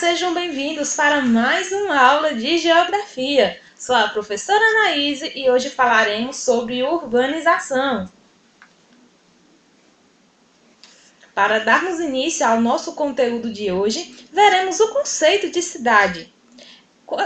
sejam bem-vindos para mais uma aula de Geografia. Sou a professora Anaíse e hoje falaremos sobre urbanização. Para darmos início ao nosso conteúdo de hoje, veremos o conceito de cidade.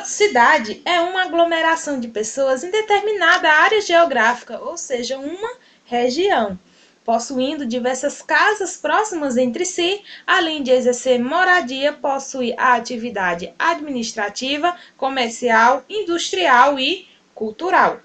Cidade é uma aglomeração de pessoas em determinada área geográfica, ou seja, uma região, possuindo diversas casas próximas entre si, além de exercer moradia, possui a atividade administrativa, comercial, industrial e cultural.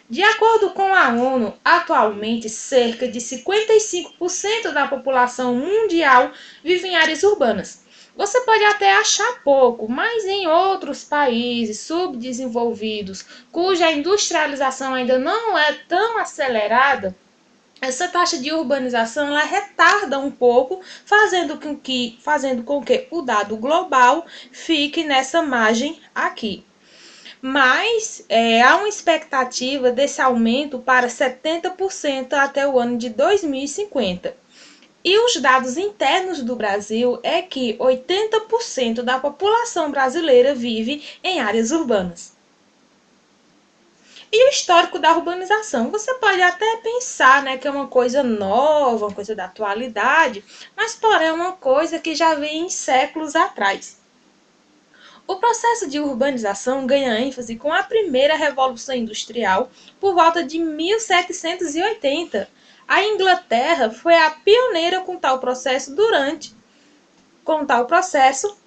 De acordo com a ONU, atualmente cerca de 55% da população mundial vive em áreas urbanas. Você pode até achar pouco, mas em outros países subdesenvolvidos, cuja industrialização ainda não é tão acelerada, essa taxa de urbanização ela retarda um pouco, fazendo com que o dado global fique nessa margem aqui. Mas há uma expectativa desse aumento para 70% até o ano de 2050. E os dados internos do Brasil é que 80% da população brasileira vive em áreas urbanas. E o histórico da urbanização? Você pode até pensar, que é uma coisa nova, uma coisa da atualidade, mas porém é uma coisa que já vem em séculos atrás. O processo de urbanização ganha ênfase com a primeira Revolução Industrial por volta de 1780. A Inglaterra foi a pioneira com tal processo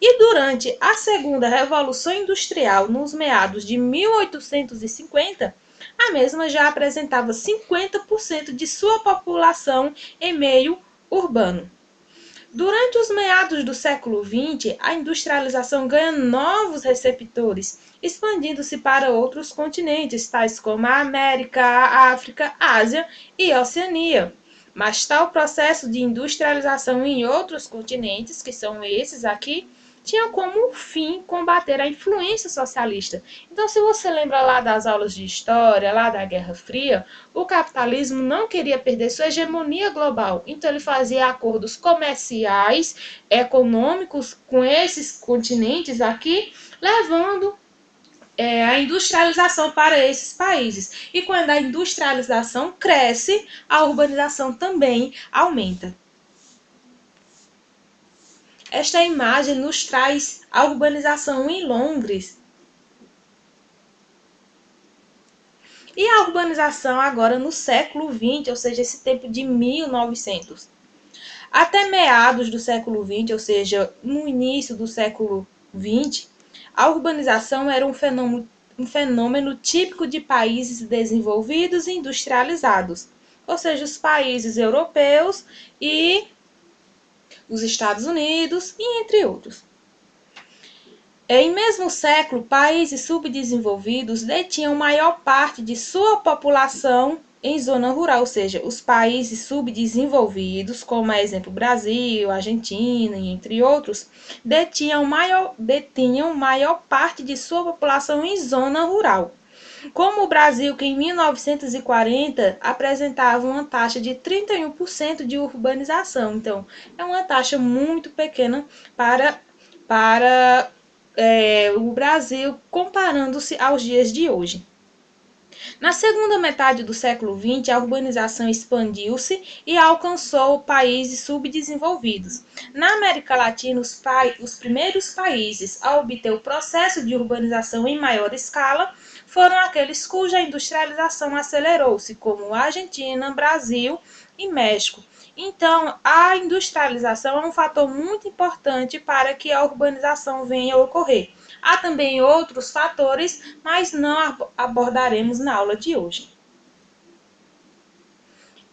e durante a Segunda Revolução Industrial, nos meados de 1850, a mesma já apresentava 50% de sua população em meio urbano. Durante os meados do século XX, a industrialização ganha novos receptores, expandindo-se para outros continentes, tais como a América, a África, a Ásia e a Oceania. Mas tal processo de industrialização em outros continentes, que são esses aqui, tinha como fim combater a influência socialista. Então, se você lembra lá das aulas de história, lá da Guerra Fria, o capitalismo não queria perder sua hegemonia global. Então, ele fazia acordos comerciais, econômicos com esses continentes aqui, levando a industrialização para esses países. E quando a industrialização cresce, a urbanização também aumenta. Esta imagem nos traz a urbanização em Londres. E a urbanização agora no século XX, ou seja, esse tempo de 1900. Até meados do século XX, ou seja, no início do século XX, a urbanização era um fenômeno típico de países desenvolvidos e industrializados, ou seja, os países europeus e os Estados Unidos e entre outros. Em mesmo século, países subdesenvolvidos detinham maior parte de sua população em zona rural, ou seja, os países subdesenvolvidos, como exemplo Brasil, Argentina e entre outros, detinham maior parte de sua população em zona rural. Como o Brasil, que em 1940 apresentava uma taxa de 31% de urbanização. Então, é uma taxa muito pequena para o Brasil, comparando-se aos dias de hoje. Na segunda metade do século XX, a urbanização expandiu-se e alcançou países subdesenvolvidos. Na América Latina, os primeiros países a obter o processo de urbanização em maior escala foram aqueles cuja industrialização acelerou-se, como Argentina, Brasil e México. Então, a industrialização é um fator muito importante para que a urbanização venha a ocorrer. Há também outros fatores, mas não abordaremos na aula de hoje.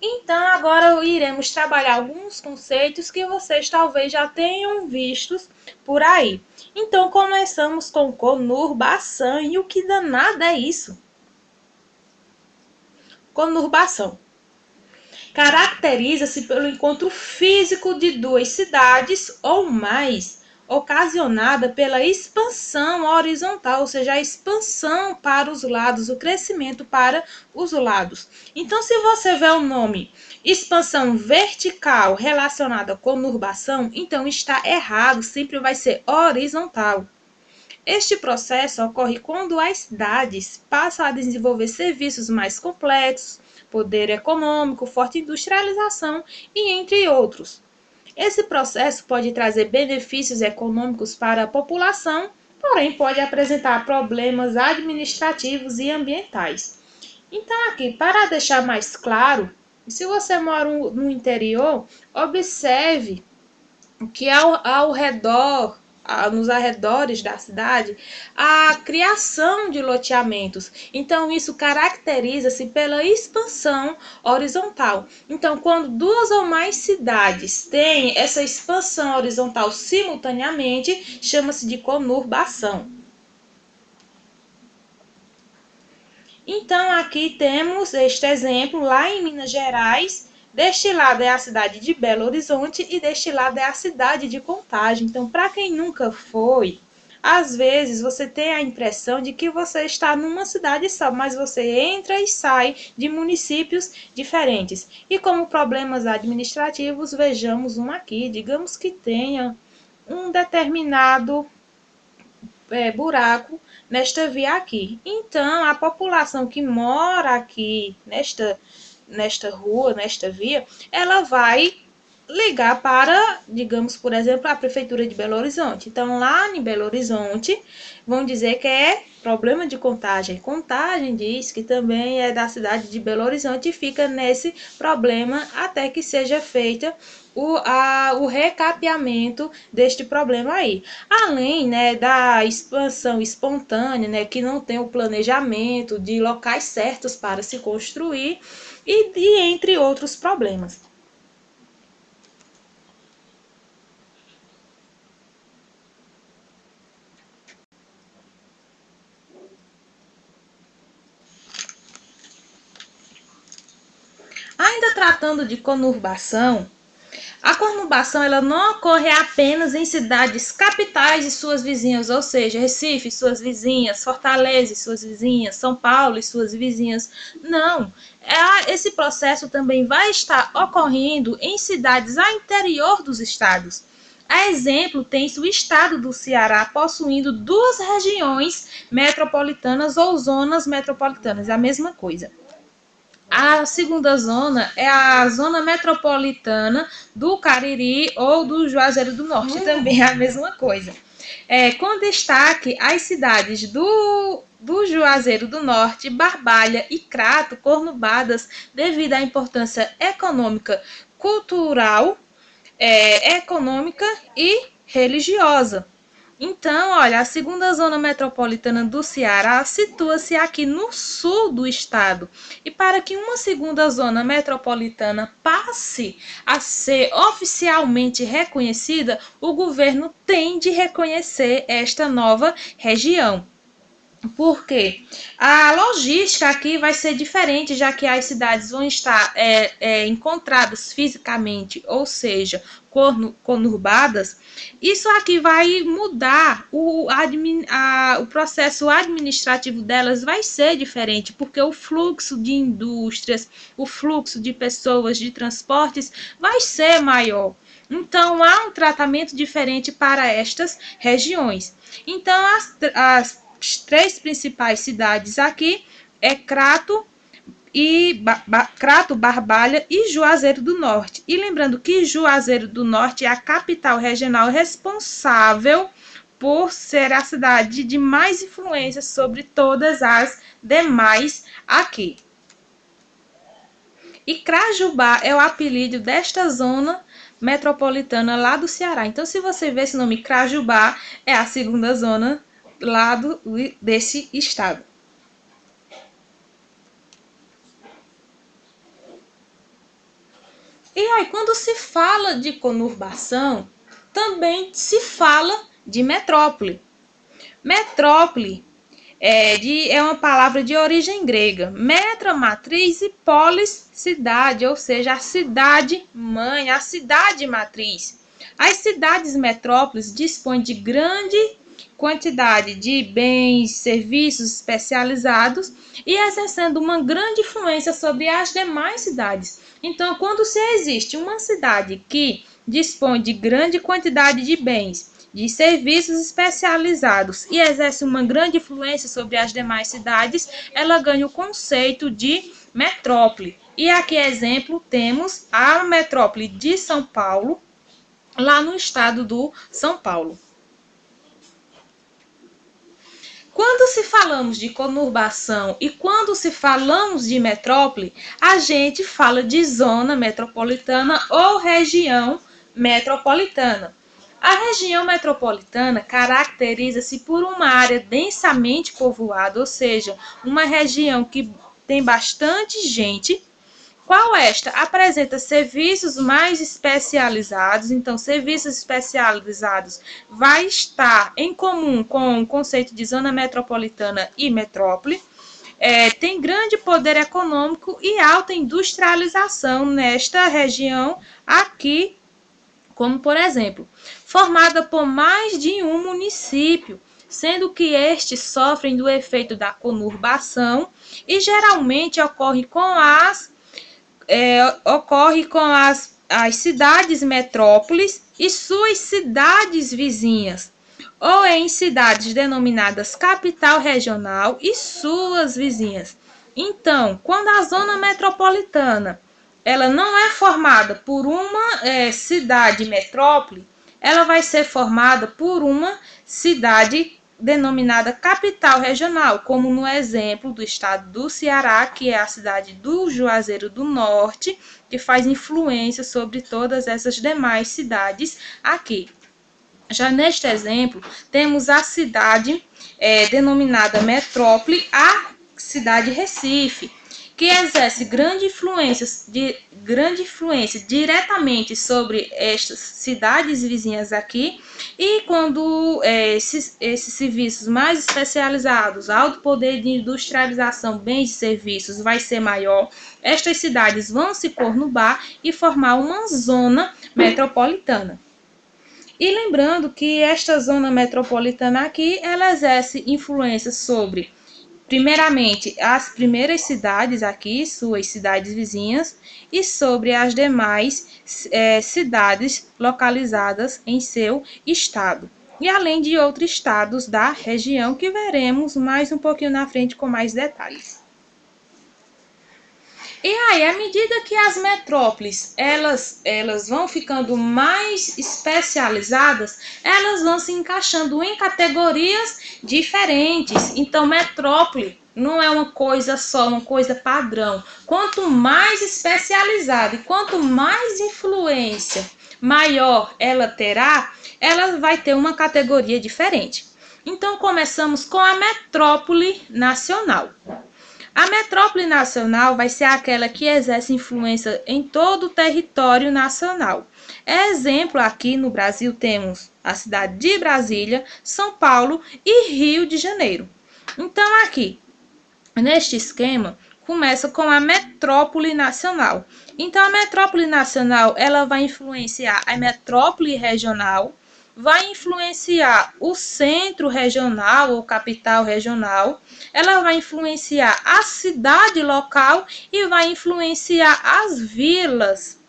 Então, agora iremos trabalhar alguns conceitos que vocês talvez já tenham vistos por aí. Então, começamos com conurbação. E o que danado é isso? Conurbação caracteriza-se pelo encontro físico de duas cidades ou mais, ocasionada pela expansão horizontal, ou seja, a expansão para os lados, o crescimento para os lados. Então, se você vê o nome expansão vertical relacionada com conurbação, então está errado, sempre vai ser horizontal. Este processo ocorre quando as cidades passam a desenvolver serviços mais complexos, poder econômico, forte industrialização e entre outros. Esse processo pode trazer benefícios econômicos para a população, porém pode apresentar problemas administrativos e ambientais. Então, aqui, para deixar mais claro, se você mora no interior, observe que ao redor, nos arredores da cidade, a criação de loteamentos. Então, isso caracteriza-se pela expansão horizontal. Então, quando duas ou mais cidades têm essa expansão horizontal simultaneamente, chama-se de conurbação. Então, aqui temos este exemplo lá em Minas Gerais. Deste lado é a cidade de Belo Horizonte e deste lado é a cidade de Contagem. Então, para quem nunca foi, às vezes você tem a impressão de que você está numa cidade só, mas você entra e sai de municípios diferentes. E como problemas administrativos, vejamos um aqui. Digamos que tenha um determinado buraco nesta via aqui. Então, a população que mora aqui nesta rua, nesta via, ela vai ligar para, digamos, por exemplo, a Prefeitura de Belo Horizonte. Então, lá em Belo Horizonte, vão dizer que é problema de Contagem. Contagem diz que também é da cidade de Belo Horizonte e fica nesse problema até que seja feita o recapeamento deste problema aí. Além, né, da expansão espontânea, né, que não tem o planejamento de locais certos para se construir e entre outros problemas. Ainda tratando de conurbação, a conurbação ela não ocorre apenas em cidades capitais e suas vizinhas, ou seja, Recife e suas vizinhas, Fortaleza e suas vizinhas, São Paulo e suas vizinhas. Não, esse processo também vai estar ocorrendo em cidades ao interior dos estados. A exemplo, tem-se o estado do Ceará possuindo duas regiões metropolitanas ou zonas metropolitanas, é a mesma coisa. A segunda zona é a zona metropolitana do Cariri ou do Juazeiro do Norte, também é a mesma coisa. Com destaque as cidades do Juazeiro do Norte, Barbalha e Crato, conurbadas devido à importância econômica, cultural, econômica e religiosa. Então, olha, a segunda zona metropolitana do Ceará situa-se aqui no sul do estado. E para que uma segunda zona metropolitana passe a ser oficialmente reconhecida, o governo tem de reconhecer esta nova região. Por quê? A logística aqui vai ser diferente, já que as cidades vão estar encontradas fisicamente, ou seja, conurbadas. Isso aqui vai mudar, o processo administrativo delas vai ser diferente, porque o fluxo de indústrias, o fluxo de pessoas, de transportes, vai ser maior. Então, há um tratamento diferente para estas regiões. Então, as três principais cidades aqui é Crato, Crato, Barbalha e Juazeiro do Norte. E lembrando que Juazeiro do Norte é a capital regional responsável por ser a cidade de mais influência sobre todas as demais aqui. E Crajubá é o apelido desta zona metropolitana lá do Ceará. Então, se você vê esse nome Crajubá, é a segunda zona lá desse estado. E aí, quando se fala de conurbação, também se fala de metrópole. Metrópole é uma palavra de origem grega. Metra, matriz, e polis, cidade, ou seja, a cidade mãe, a cidade matriz. As cidades metrópoles dispõem de grande quantidade de bens, serviços especializados e exercendo uma grande influência sobre as demais cidades. Então, quando se existe uma cidade que dispõe de grande quantidade de bens, de serviços especializados e exerce uma grande influência sobre as demais cidades, ela ganha o conceito de metrópole. E aqui, exemplo, temos a metrópole de São Paulo, lá no estado do São Paulo. Quando se falamos de conurbação e quando se falamos de metrópole, a gente fala de zona metropolitana ou região metropolitana. A região metropolitana caracteriza-se por uma área densamente povoada, ou seja, uma região que tem bastante gente, qual esta apresenta serviços mais especializados. Então, serviços especializados vai estar em comum com o conceito de zona metropolitana e metrópole. Tem grande poder econômico e alta industrialização nesta região aqui, como por exemplo, formada por mais de um município, sendo que estes sofrem do efeito da conurbação e geralmente ocorre com as cidades metrópoles e suas cidades vizinhas, ou em cidades denominadas capital regional e suas vizinhas. Então, quando a zona metropolitana ela não é formada por uma cidade metrópole, ela vai ser formada por uma cidade denominada capital regional, como no exemplo do estado do Ceará, que é a cidade do Juazeiro do Norte, que faz influência sobre todas essas demais cidades aqui. Já neste exemplo, temos a cidade denominada metrópole, a cidade Recife, que exerce grande influência diretamente sobre estas cidades vizinhas aqui, e quando esses serviços mais especializados, alto poder de industrialização, bens e serviços vai ser maior, estas cidades vão se conurbar e formar uma zona metropolitana. E lembrando que esta zona metropolitana aqui, ela exerce influência sobre, primeiramente, as primeiras cidades aqui, suas cidades vizinhas, e sobre as demais cidades localizadas em seu estado. E além de outros estados da região que veremos mais um pouquinho na frente com mais detalhes. E aí, à medida que as metrópoles elas vão ficando mais especializadas, elas vão se encaixando em categorias diferentes. Então, metrópole não é uma coisa só, uma coisa padrão. Quanto mais especializada e quanto mais influência maior ela terá, ela vai ter uma categoria diferente. Então, começamos com a metrópole nacional. A metrópole nacional vai ser aquela que exerce influência em todo o território nacional. Exemplo, aqui no Brasil temos a cidade de Brasília, São Paulo e Rio de Janeiro. Então, aqui, neste esquema, começa com a metrópole nacional. Então, a metrópole nacional ela vai influenciar a metrópole regional, vai influenciar o centro regional ou capital regional, ela vai influenciar a cidade local e vai influenciar as vilas.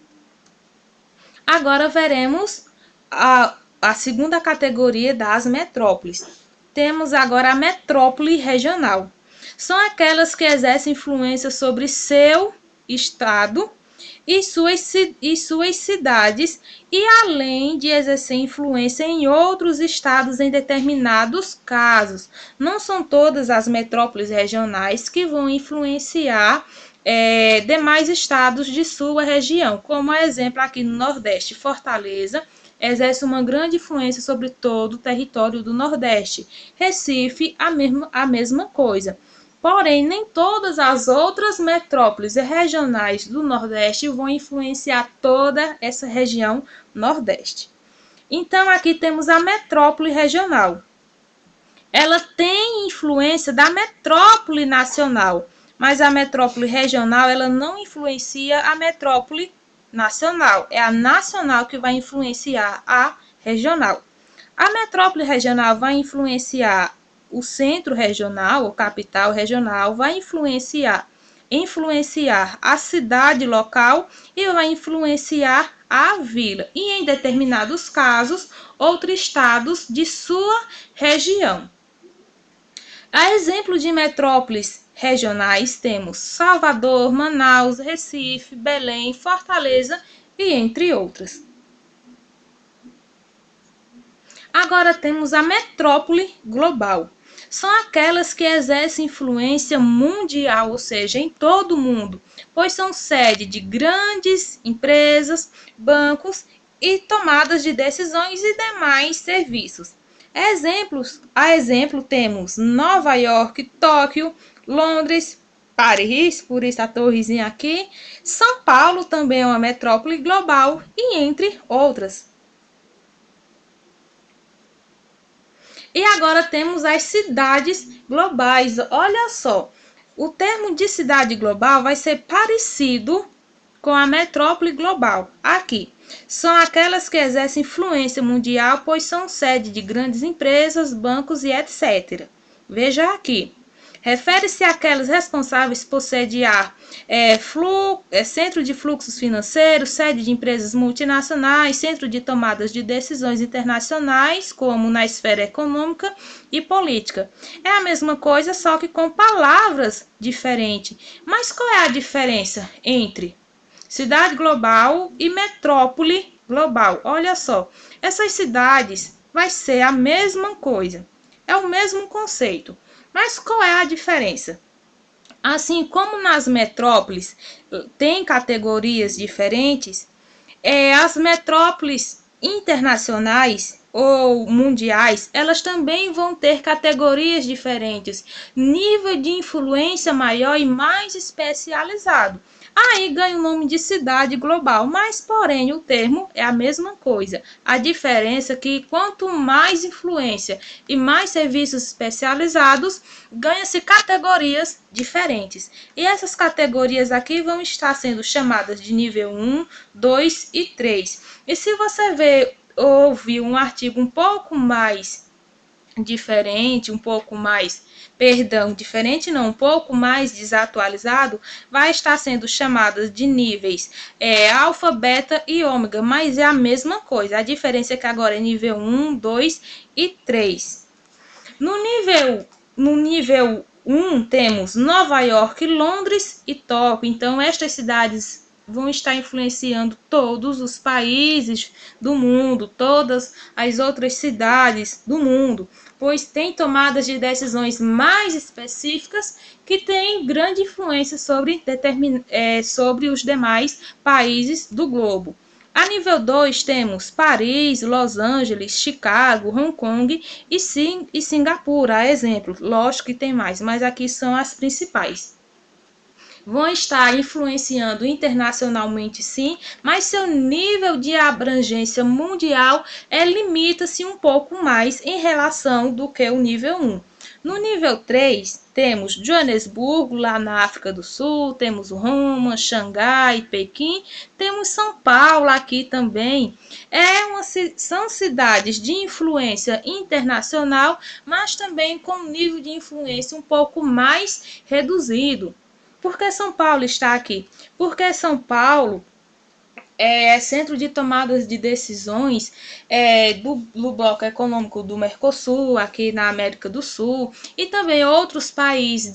Agora veremos a segunda categoria das metrópoles. Temos agora a metrópole regional. São aquelas que exercem influência sobre seu estado e suas cidades, e além de exercer influência em outros estados em determinados casos. Não são todas as metrópoles regionais que vão influenciar demais estados de sua região, como exemplo aqui no Nordeste, Fortaleza exerce uma grande influência sobre todo o território do Nordeste. Recife, a mesma coisa. Porém, nem todas as outras metrópoles regionais do Nordeste vão influenciar toda essa região Nordeste. Então, aqui temos a metrópole regional. Ela tem influência da metrópole nacional, mas a metrópole regional ela não influencia a metrópole nacional. É a nacional que vai influenciar a regional. A metrópole regional vai influenciar o centro regional, ou capital regional, vai influenciar a cidade local e vai influenciar a vila. E em determinados casos, outros estados de sua região. A exemplo de metrópoles regionais, temos Salvador, Manaus, Recife, Belém, Fortaleza e entre outras. Agora temos a metrópole global. São aquelas que exercem influência mundial, ou seja, em todo o mundo, pois são sede de grandes empresas, bancos e tomadas de decisões e demais serviços. A exemplo temos Nova York, Tóquio, Londres, Paris, por isso a torrezinha aqui, São Paulo também é uma metrópole global e entre outras. E agora temos as cidades globais. Olha só, o termo de cidade global vai ser parecido com a metrópole global. Aqui, são aquelas que exercem influência mundial, pois são sede de grandes empresas, bancos e etc. Veja aqui. Refere-se àquelas responsáveis por sediar centro de fluxos financeiros, sede de empresas multinacionais, centro de tomadas de decisões internacionais, como na esfera econômica e política. É a mesma coisa, só que com palavras diferentes. Mas qual é a diferença entre cidade global e metrópole global? Olha só, essas cidades vai ser a mesma coisa, é o mesmo conceito. Mas qual é a diferença? Assim como nas metrópoles tem categorias diferentes, as metrópoles internacionais ou mundiais, elas também vão ter categorias diferentes, nível de influência maior e mais especializado. Aí ganha o nome de cidade global, mas porém o termo é a mesma coisa. A diferença é que quanto mais influência e mais serviços especializados, ganha-se categorias diferentes. E essas categorias aqui vão estar sendo chamadas de nível 1, 2 e 3. E se você ouvir um artigo um pouco mais diferente, um pouco mais desatualizado, vai estar sendo chamadas de níveis alfa, beta e ômega, mas é a mesma coisa. A diferença é que agora é nível 1, 2 e 3. No nível 1 temos Nova York, Londres e Tóquio. Então estas cidades vão estar influenciando todos os países do mundo, todas as outras cidades do mundo, pois tem tomadas de decisões mais específicas que têm grande influência sobre os demais países do globo. A nível 2 temos Paris, Los Angeles, Chicago, Hong Kong e Singapura, a exemplo. Lógico que tem mais, mas aqui são as principais. Vão estar influenciando internacionalmente, sim, mas seu nível de abrangência mundial limita-se um pouco mais em relação do que o nível 1. No nível 3, temos Joanesburgo, lá na África do Sul, temos Roma, Xangai, Pequim, temos São Paulo aqui também. São cidades de influência internacional, mas também com um nível de influência um pouco mais reduzido. Por que São Paulo está aqui? Porque São Paulo é centro de tomadas de decisões do bloco econômico do Mercosul, aqui na América do Sul, e também outros países,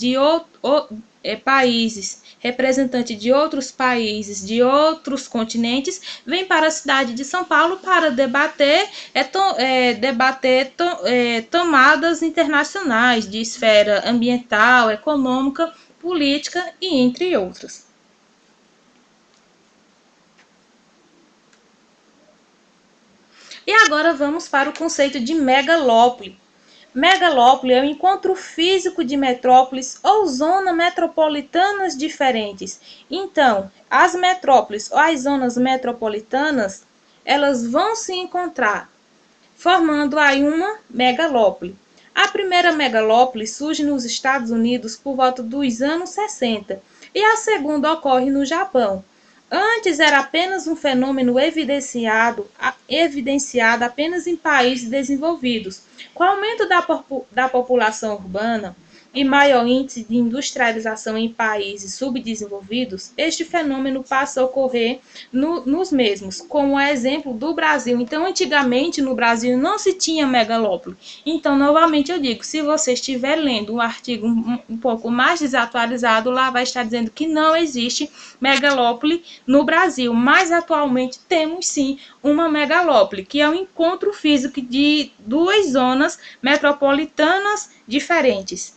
representantes de outros países, de outros continentes, vêm para a cidade de São Paulo para debater tomadas internacionais de esfera ambiental, econômica, política e entre outros. E agora vamos para o conceito de megalópole. Megalópole é o encontro físico de metrópoles ou zonas metropolitanas diferentes. Então, as metrópoles ou as zonas metropolitanas, elas vão se encontrar, formando aí uma megalópole. A primeira megalópole surge nos Estados Unidos por volta dos anos 60 e a segunda ocorre no Japão. Antes era apenas um fenômeno evidenciado apenas em países desenvolvidos. Com o aumento da população urbana e maior índice de industrialização em países subdesenvolvidos, este fenômeno passa a ocorrer nos mesmos, como é exemplo do Brasil. Então, antigamente no Brasil não se tinha megalópole. Então, novamente eu digo, se você estiver lendo um artigo um pouco mais desatualizado, lá vai estar dizendo que não existe megalópole no Brasil, mas atualmente temos sim uma megalópole, que é um encontro físico de duas zonas metropolitanas diferentes.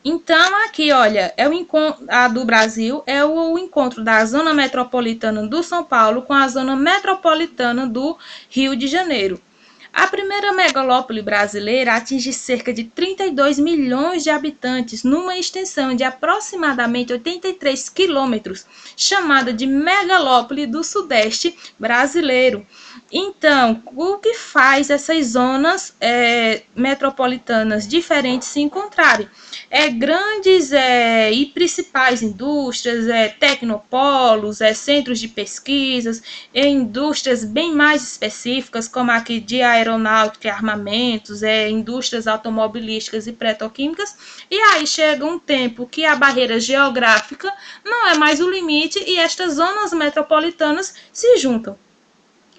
Então, aqui, olha, é o encontro, a do Brasil é o encontro da zona metropolitana do São Paulo com a zona metropolitana do Rio de Janeiro. A primeira megalópole brasileira atinge cerca de 32 milhões de habitantes numa extensão de aproximadamente 83 quilômetros, chamada de megalópole do Sudeste brasileiro. Então, o que faz essas zonas metropolitanas diferentes se encontrarem? Grandes e principais indústrias, tecnopolos, centros de pesquisas, indústrias bem mais específicas, como aqui de aeronáutica e armamentos, indústrias automobilísticas e petroquímicas, e aí chega um tempo que a barreira geográfica não é mais o limite e estas zonas metropolitanas se juntam.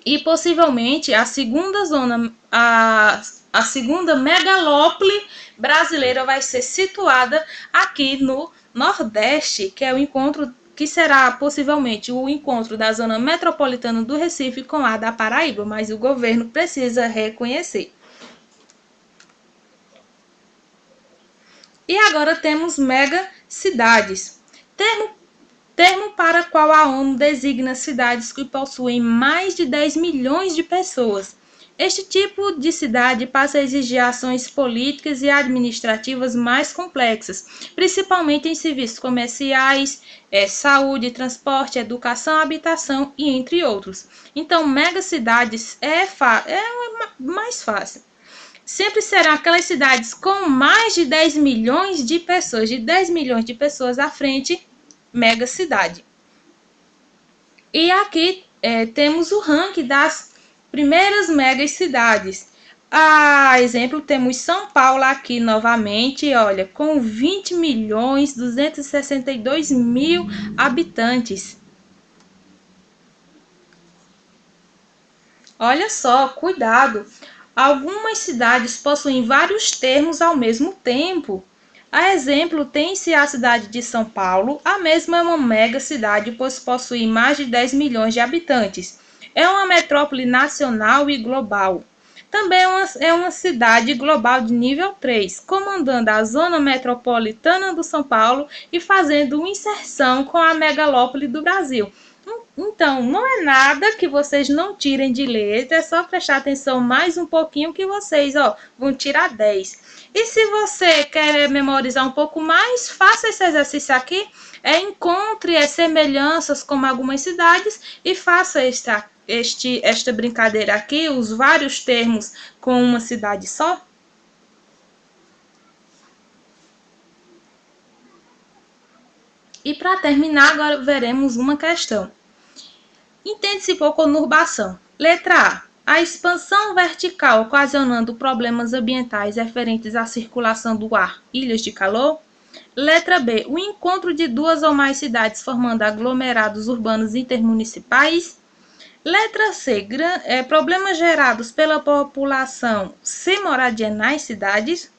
E possivelmente a segunda zona, a segunda megalópole brasileira vai ser situada aqui no Nordeste, que é o encontro que será possivelmente o encontro da zona metropolitana do Recife com a da Paraíba, mas o governo precisa reconhecer. E agora temos megacidades, termo para qual a ONU designa cidades que possuem mais de 10 milhões de pessoas. Este tipo de cidade passa a exigir ações políticas e administrativas mais complexas, principalmente em serviços comerciais, saúde, transporte, educação, habitação e entre outros. Então, megacidades é mais fácil. Sempre serão aquelas cidades com mais de 10 milhões de pessoas, de 10 milhões de pessoas à frente, megacidade. E aqui temos o ranking das primeiras megacidades. A exemplo, temos São Paulo aqui novamente, olha, com 20 milhões 262 mil habitantes. Olha só, cuidado! Algumas cidades possuem vários termos ao mesmo tempo. A exemplo, tem-se a cidade de São Paulo, a mesma é uma mega cidade, pois possui mais de 10 milhões de habitantes. É uma metrópole nacional e global. Também é uma cidade global de nível 3, comandando a zona metropolitana do São Paulo e fazendo uma inserção com a megalópole do Brasil. Então, não é nada que vocês não tirem de letra, é só prestar atenção mais um pouquinho que vocês vão tirar 10. E se você quer memorizar um pouco mais, faça esse exercício aqui, encontre semelhanças com algumas cidades e faça esta brincadeira aqui, os vários termos com uma cidade só. E para terminar, agora veremos uma questão. Entende-se por conurbação. Letra A. A expansão vertical ocasionando problemas ambientais referentes à circulação do ar, ilhas de calor. Letra B. O encontro de duas ou mais cidades formando aglomerados urbanos intermunicipais. Letra C. Problemas gerados pela população sem moradia nas cidades.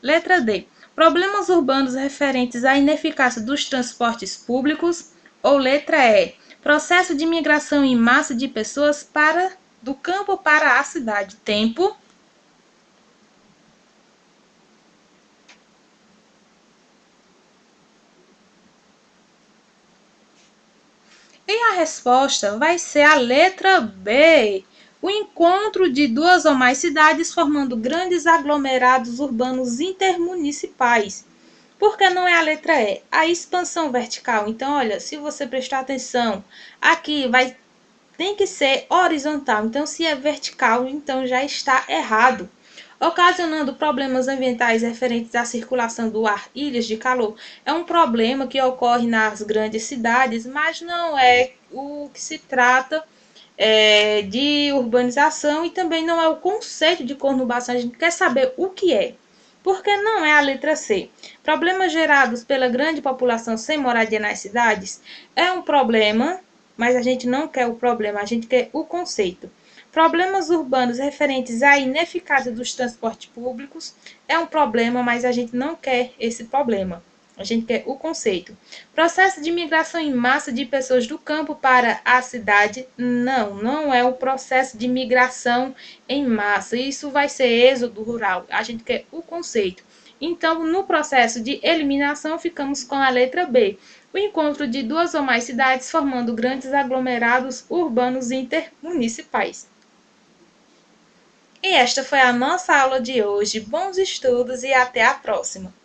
Letra D. Problemas urbanos referentes à ineficácia dos transportes públicos. Ou letra E. Processo de migração em massa de pessoas do campo para a cidade. Tempo. E a resposta vai ser a letra B. O encontro de duas ou mais cidades formando grandes aglomerados urbanos intermunicipais. Por que não é a letra E? A expansão vertical. Então, olha, se você prestar atenção, aqui tem que ser horizontal. Então, se é vertical, então já está errado. ocasionando problemas ambientais referentes à circulação do ar, ilhas de calor. É um problema que ocorre nas grandes cidades, mas não é o que se trata de urbanização e também não é o conceito de conurbação. A gente quer saber o que é. Porque não é a letra C. Problemas gerados pela grande população sem moradia nas cidades é um problema, mas a gente não quer o problema, a gente quer o conceito. Problemas urbanos referentes à ineficácia dos transportes públicos é um problema, mas a gente não quer esse problema. A gente quer o conceito. Processo de migração em massa de pessoas do campo para a cidade. Não é o processo de migração em massa. Isso vai ser êxodo rural. A gente quer o conceito. Então, no processo de eliminação, ficamos com a letra B. O encontro de duas ou mais cidades formando grandes aglomerados urbanos intermunicipais. E esta foi a nossa aula de hoje. Bons estudos e até a próxima!